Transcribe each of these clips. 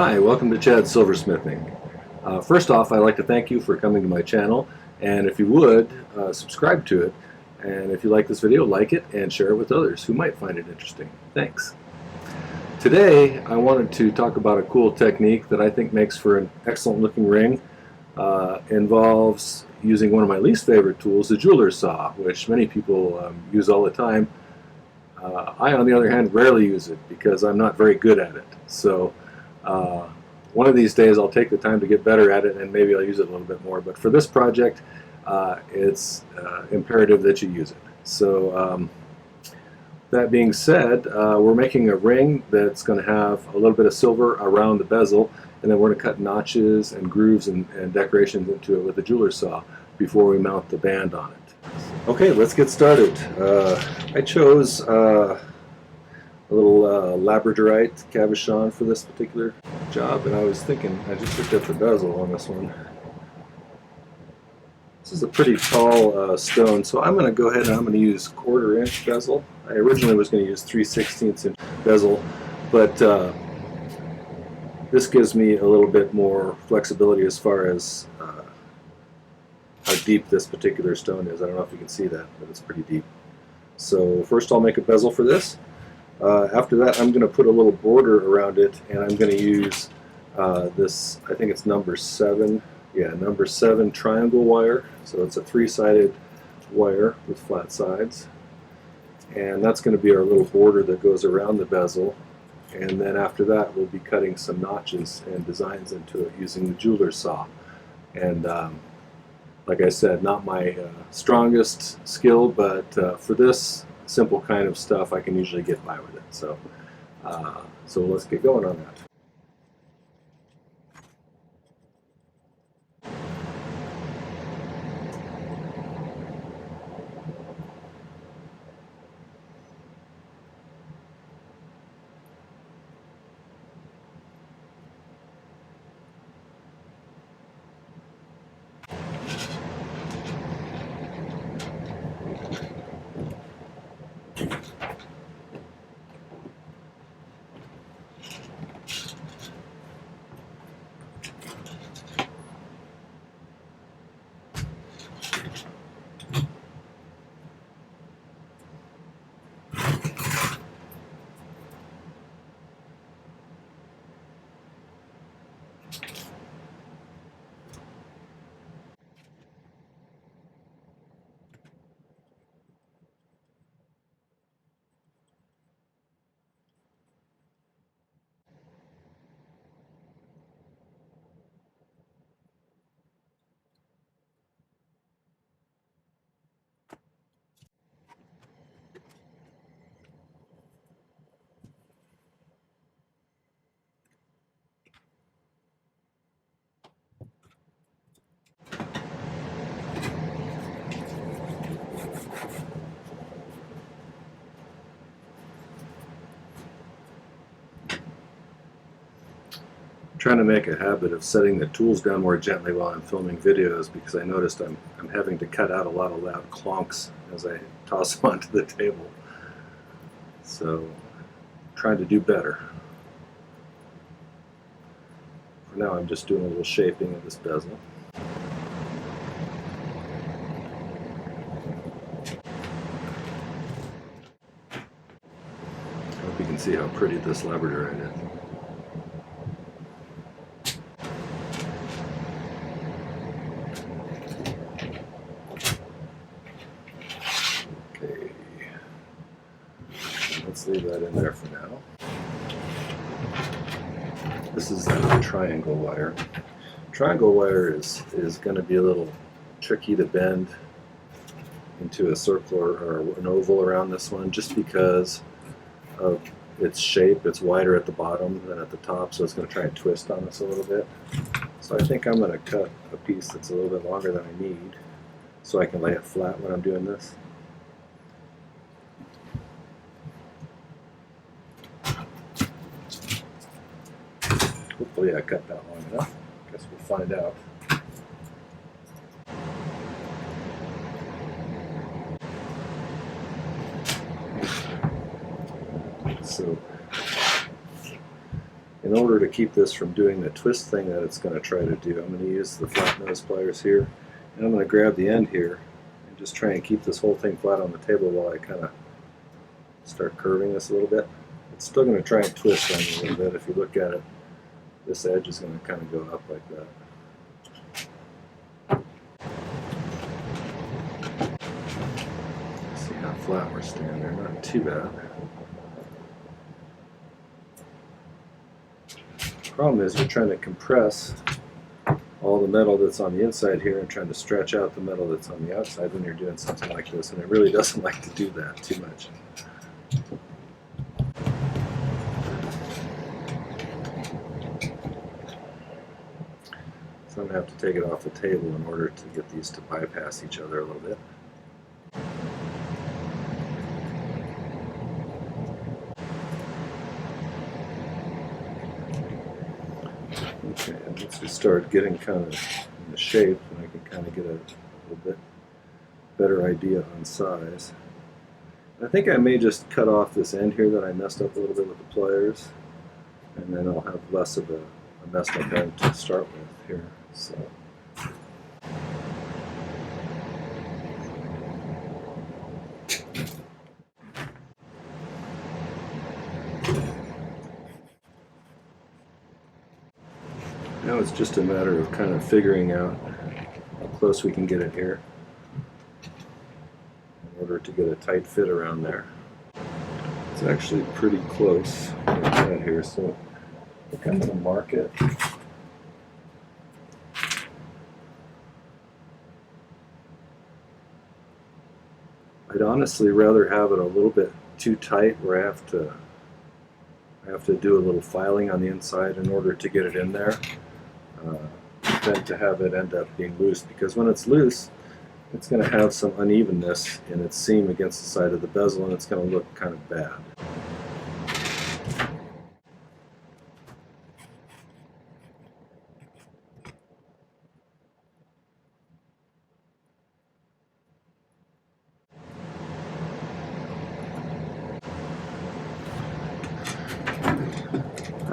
Hi, welcome to Chad's Silversmithing. First off, I'd like to thank you for coming to my channel, and if you would, subscribe to it. And if you like this video, like it and share it with others who might find it interesting. Thanks. Today, I wanted to talk about a cool technique that I think makes for an excellent looking ring. Involves using one of my least favorite tools, the jeweler's saw, which many people use all the time. I, on the other hand, rarely use it because I'm not very good at it. So one of these days I'll take the time to get better at it and maybe I'll use it a little bit more. But for this project, it's imperative that you use it. So that being said, we're making a ring that's going to have a little bit of silver around the bezel, and then we're going to cut notches and grooves and decorations into it with a jeweler's saw before we mount the band on it. Okay, let's get started. I chose a little Labradorite cabochon for this particular job, and I was thinking, I just looked at the bezel on this one. This is a pretty tall stone, so I'm going to go ahead and I'm going to use 1/4 inch bezel. I originally was going to use 3/16 inch bezel, but this gives me a little bit more flexibility as far as how deep this particular stone is. I don't know if you can see that, but it's pretty deep. So first I'll make a bezel for this. After that, I'm going to put a little border around it, and I'm going to use this, I think it's number 7. Yeah, number 7 triangle wire. So it's a 3-sided wire with flat sides. And that's going to be our little border that goes around the bezel. And then after that, we'll be cutting some notches and designs into it using the jeweler's saw. And like I said, not my strongest skill, but for this simple kind of stuff, I can usually get by with it. So, so let's get going on that. Trying to make a habit of setting the tools down more gently while I'm filming videos, because I noticed I'm having to cut out a lot of loud clonks as I toss them onto the table. So, trying to do better. For now, I'm just doing a little shaping of this bezel. I hope you can see how pretty this Labradorite is. Let's leave that in there for now. This is the triangle wire. Triangle wire is going to be a little tricky to bend into a circle or an oval around this one, just because of its shape. It's wider at the bottom than at the top, so it's going to try and twist on us a little bit. So I think I'm going to cut a piece that's a little bit longer than I need so I can lay it flat when I'm doing this. Hopefully I cut that long enough. Guess we'll find out. So in in order to keep this from doing the twist thing that it's going to try to do, I'm going to use the flat nose pliers here, and I'm going to grab the end here and just try and keep this whole thing flat on the table while I kind of start curving this a little bit. It's still going to try and twist on you a little bit. If you look at it, this edge is going to kind of go up like that. See how flat we're staying there, not too bad. The problem is you're trying to compress all the metal that's on the inside here and trying to stretch out the metal that's on the outside when you're doing something like this, and it really doesn't like to do that too much. So I'm going to have to take it off the table in order to get these to bypass each other a little bit. Okay, and once we start getting kind of in the shape, and I can kind of get a little bit better idea on size. I think I may just cut off this end here that I messed up a little bit with the pliers, and then I'll have less of a messed up end to start with here. So. Now it's just a matter of kind of figuring out how close we can get it here in order to get a tight fit around there. It's actually pretty close like that here, so I'm going to mark it. I'd honestly rather have it a little bit too tight where I have to do a little filing on the inside in order to get it in there, than to have it end up being loose, because when it's loose it's going to have some unevenness in its seam against the side of the bezel and it's going to look kind of bad.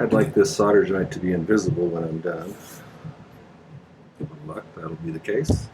I'd like this solder joint to be invisible when I'm done. With luck, that'll be the case.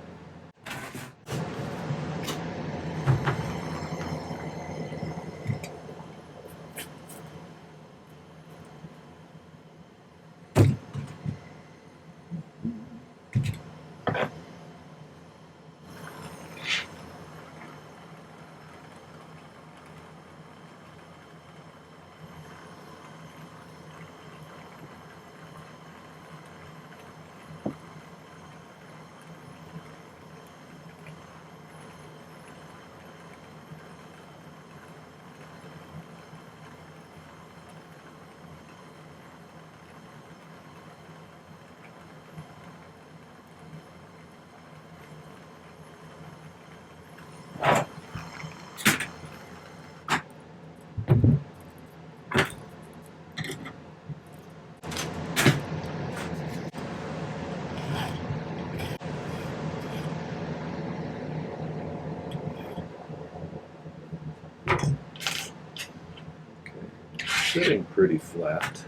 Sitting pretty flat.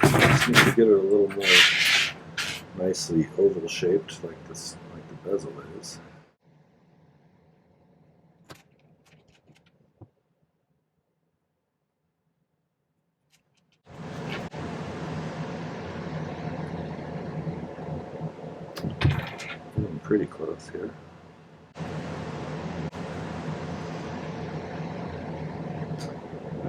Just need to get it a little more nicely oval shaped like this, like the bezel is. Getting pretty close here.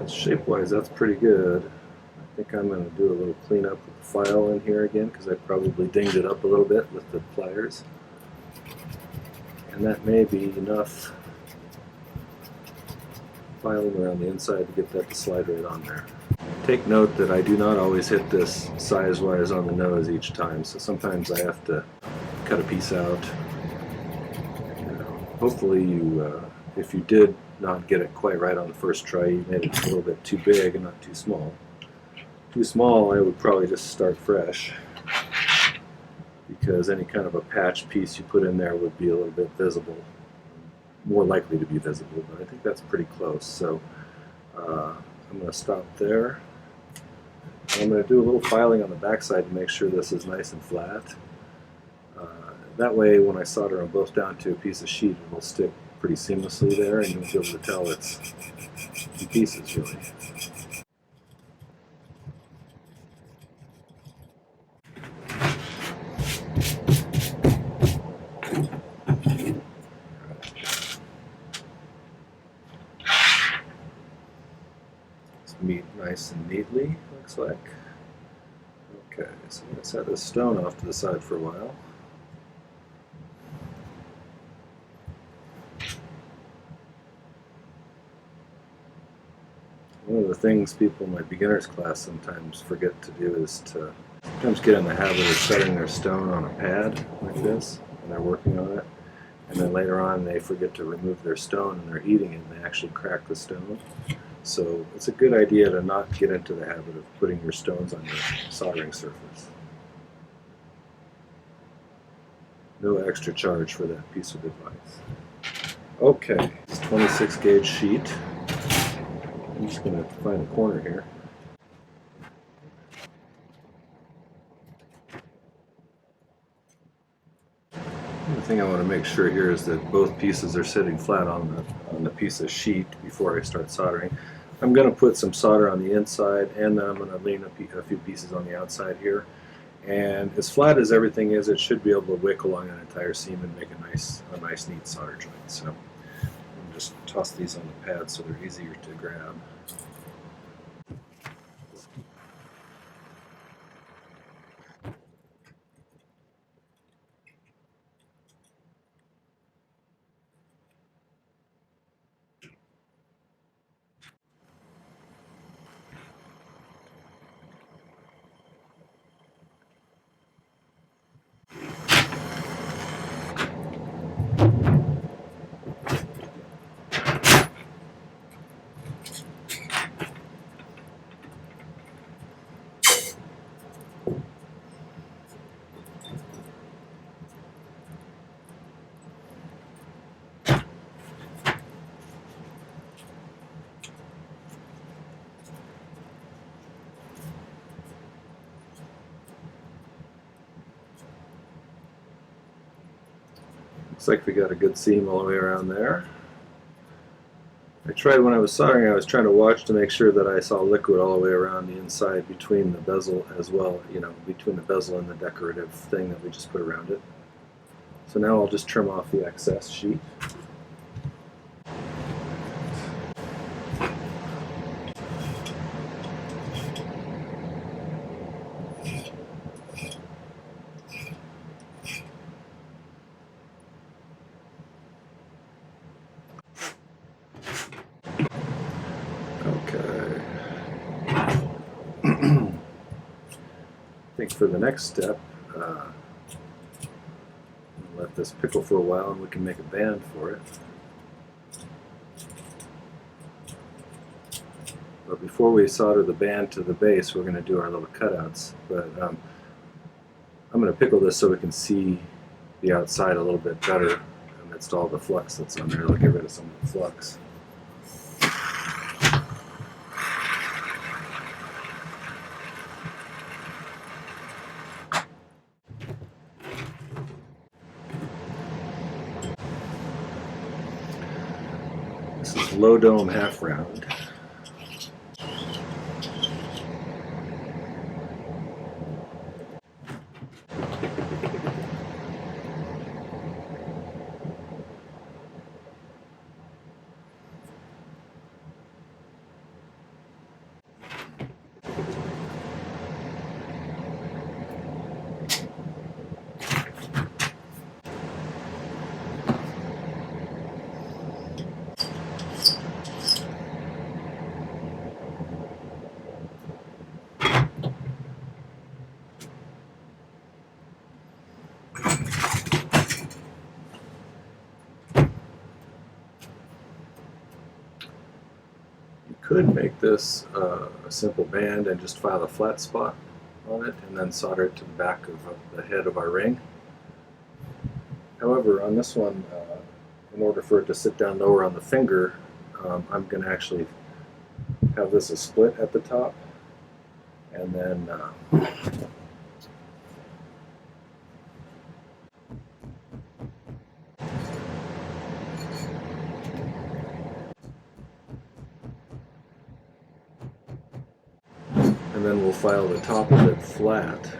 Shape-wise, that's pretty good. I think I'm going to do a little cleanup with the file in here again because I probably dinged it up a little bit with the pliers. And that may be enough filing around the inside to get that to slide right on there. Take note that I do not always hit this size-wise on the nose each time, so sometimes I have to cut a piece out. Hopefully you, if you did not get it quite right on the first try, you made it a little bit too big and not too small. Too small, I would probably just start fresh, because any kind of a patch piece you put in there would be a little bit visible, more likely to be visible, but I think that's pretty close. So I'm going to stop there. I'm going to do a little filing on the backside to make sure this is nice and flat. That way when I solder them both down to a piece of sheet, it will stick pretty seamlessly there, and you'll be able to tell it's two pieces really. It's meet nice and neatly, looks like. Okay, so I'm going to set this stone off to the side for a while. One of the things people in my beginner's class sometimes forget to do is to sometimes get in the habit of setting their stone on a pad like this when they're working on it, and then later on they forget to remove their stone and they're eating it and they actually crack the stone. So it's a good idea to not get into the habit of putting your stones on your soldering surface. No extra charge for that piece of advice. Okay, it's 26 gauge sheet. I'm just going to find a corner here. The thing I want to make sure here is that both pieces are sitting flat on the piece of sheet before I start soldering. I'm going to put some solder on the inside, and then I'm going to lean a few pieces on the outside here. And as flat as everything is, it should be able to wick along an entire seam and make a nice neat solder joint. So I'm just toss these on the pad so they're easier to grab. Looks like we got a good seam all the way around there. I tried when I was soldering, I was trying to watch to make sure that I saw liquid all the way around the inside between the bezel as well, between the bezel and the decorative thing that we just put around it. So now I'll just trim off the excess sheet. Okay. I think for the next step, let this pickle for a while and we can make a band for it. But before we solder the band to the base, we're going to do our little cutouts. But I'm going to pickle this so we can see the outside a little bit better amidst all the flux that's on there. It'll get rid of some of the flux. This is low dome half round. Could make this a simple band and just file a flat spot on it and then solder it to the back of the head of our ring. However, on this one, in order for it to sit down lower on the finger, I'm going to actually have this a split at the top, And then we'll file the top of it flat.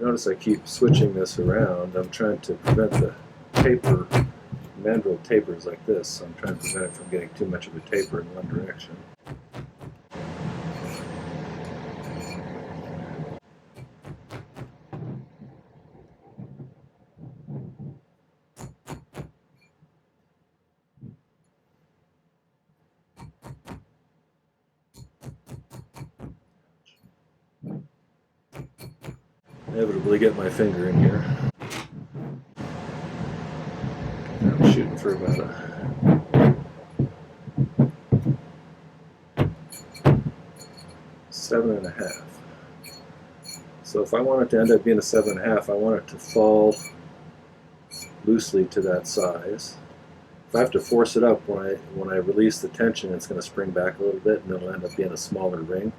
Notice I keep switching this around. I'm trying to prevent the taper. Mandrel tapers like this, so I'm trying to prevent it from getting too much of a taper in one direction. Inevitably get my finger in here. I'm shooting for about a 7.5. So if I want it to end up being a 7.5, I want it to fall loosely to that size. If I have to force it up when I release the tension, it's going to spring back a little bit, and it'll end up being a smaller ring.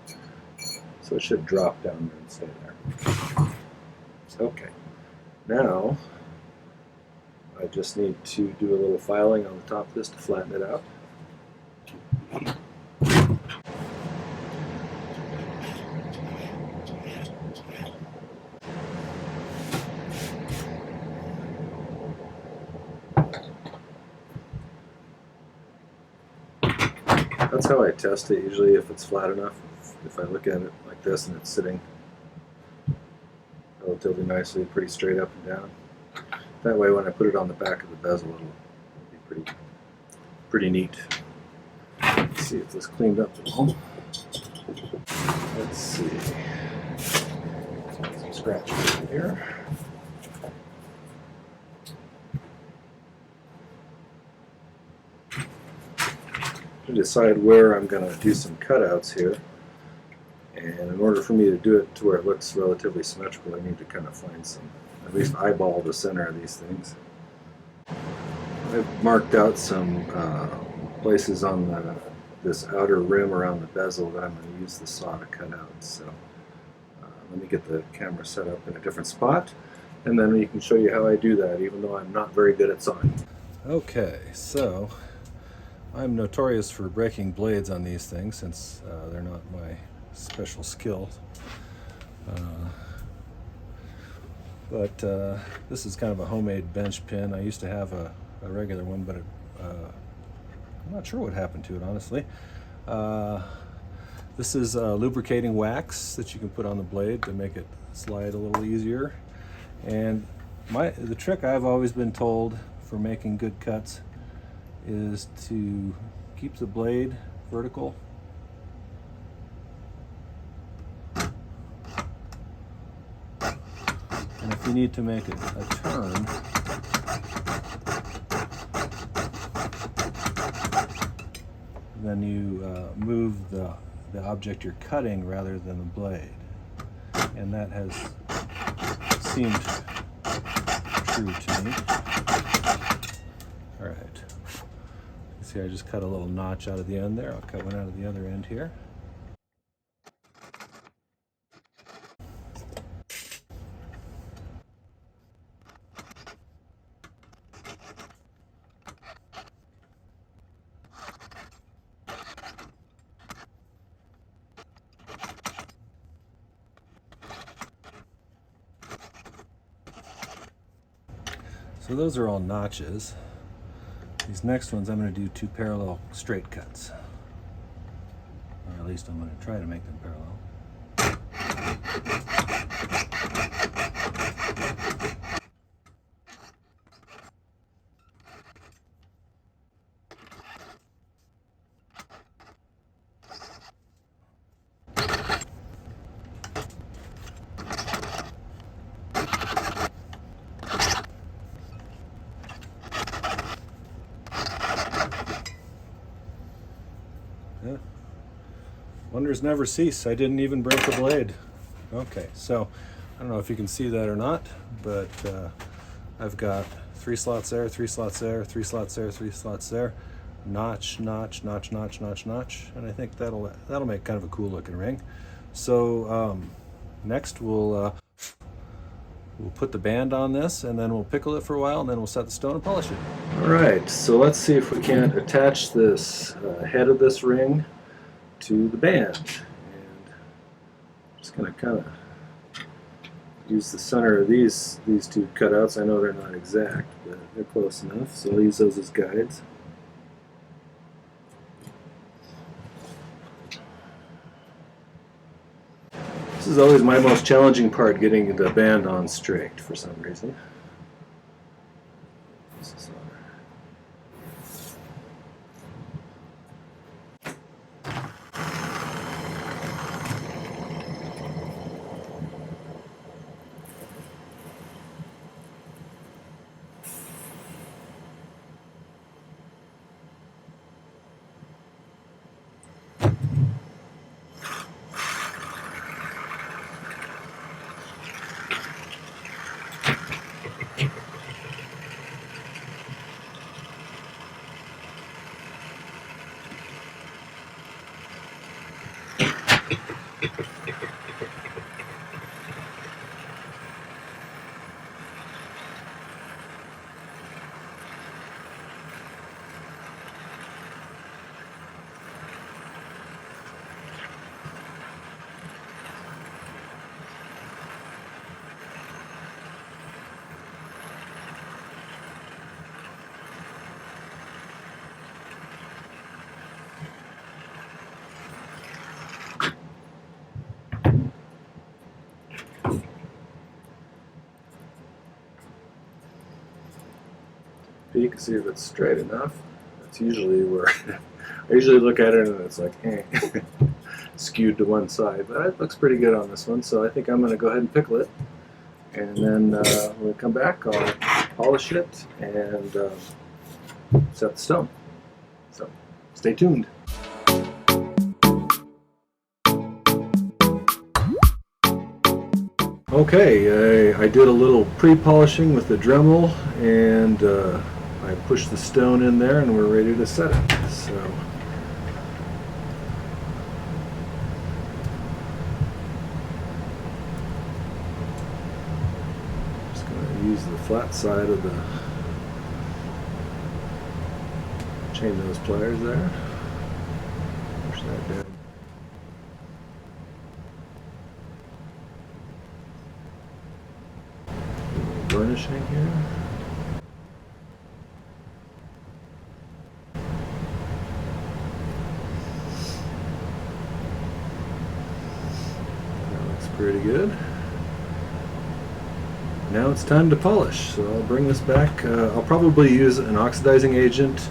So it should drop down there and stay there. Okay, now I just need to do a little filing on the top of this to flatten it out. That's how I test it usually, if it's flat enough. If I look at it like this and it's sitting relatively nicely, pretty straight up and down. That way when I put it on the back of the bezel, it'll be pretty neat. Let's see if this cleaned up at all. Let's see. Some scratches in here. To decide where I'm going to do some cutouts here, and in order for me to do it to where it looks relatively symmetrical, I need to kind of find some, at least eyeball the center of these things. I've marked out some places on this outer rim around the bezel that I'm going to use the saw to cut out. So let me get the camera set up in a different spot, and then we can show you how I do that, even though I'm not very good at sawing. Okay, so I'm notorious for breaking blades on these things since they're not my special skill. But this is kind of a homemade bench pin. I used to have a regular one, but I'm not sure what happened to it, honestly. This is lubricating wax that you can put on the blade to make it slide a little easier. And the trick I've always been told for making good cuts is to keep the blade vertical. And if you need to make a turn, then you move the object you're cutting rather than the blade. And that has seemed true to me. All right. See, I just cut a little notch out of the end there. I'll cut one out of the other end here. So those are all notches. These next ones I'm going to do 2 parallel straight cuts. Or at least I'm going to try to make them parallel. Yeah. Wonders never cease. I didn't even break the blade. Okay, so I don't know if you can see that or not, but I've got 3 slots there, 3 slots there, 3 slots there, 3 slots there. Notch, notch, notch, notch, notch, notch, and I think that'll make kind of a cool looking ring. So next we'll put the band on this, and then we'll pickle it for a while, and then we'll set the stone and polish it. All right, so let's see if we can't attach this head of this ring to the band. And I'm just going to kind of use the center of these two cutouts. I know they're not exact, but they're close enough, so I'll use those as guides. This is always my most challenging part, getting the band on straight for some reason. You can see if it's straight enough. That's usually where I usually look at it and it's like skewed to one side, but it looks pretty good on this one, so I think I'm going to go ahead and pickle it, and then when we come back I'll polish it and set the stone. So stay tuned. Okay, I did a little pre-polishing with the Dremel, and I pushed the stone in there and we're ready to set it. So just going to use the flat side of the chain nose pliers there. Push that down. Burnishing here. That looks pretty good. Now it's time to polish. So I'll bring this back. I'll probably use an oxidizing agent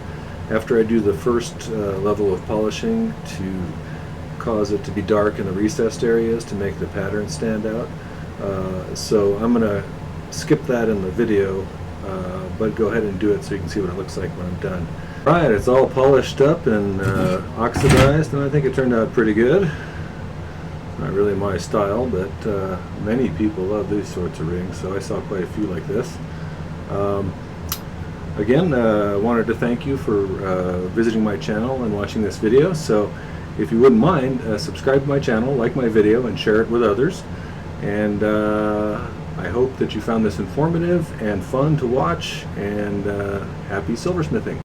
after I do the first level of polishing to cause it to be dark in the recessed areas to make the pattern stand out. So I'm going to skip that in the video, but go ahead and do it so you can see what it looks like when I'm done. Alright, it's all polished up and oxidized, and I think it turned out pretty good. Not really my style, but many people love these sorts of rings, so I saw quite a few like this. Again, I wanted to thank you for visiting my channel and watching this video. So if you wouldn't mind, subscribe to my channel, like my video, and share it with others. And I hope that you found this informative and fun to watch, and happy silversmithing.